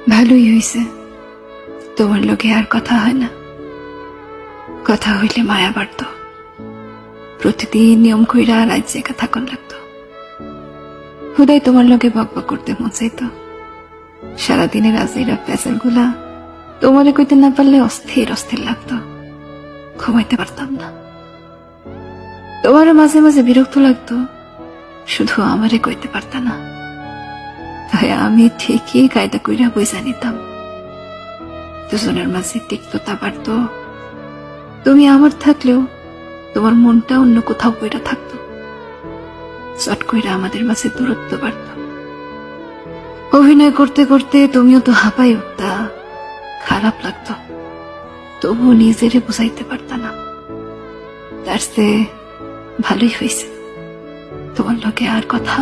ভালোই হয়েছে, তোমার লোকে আর কথা হয় না। কথা হইলে মায়া বাড়ত, প্রতিদিন নিয়ম কইরা রাত জেগে থাকুন লাগতো। হুদাই তোমার লোকে বকবক করতে মন চাইতো। সারাদিনের আজেরা প্যাসেল গুলা তোমারে কইতে না পারলে অস্থির অস্থির লাগতো, ঘুমাইতে পারতাম না। তোমারও মাঝে মাঝে বিরক্ত লাগতো, শুধু আমারে কইতে পারতা না। তাই আমি ঠিকই কায়দা কইরা বুঝা নিতাম। দুজনের মাঝে তিক্ততা বাড়তো। তুমি আমার থাকলেও তোমার মনটা অন্য কোথাও কইরা থাকতো। চট কইরা আমাদের মাঝে দূরত্ব বাড়ত। অভিনয় করতে করতে তুমিও তো হাঁপাই উঠতা, খারাপ লাগতো, তবুও নিজেরে বুঝাইতে পারতা না। তার চেয়ে ভালোই হয়েছে তোমার লোকে আর কথা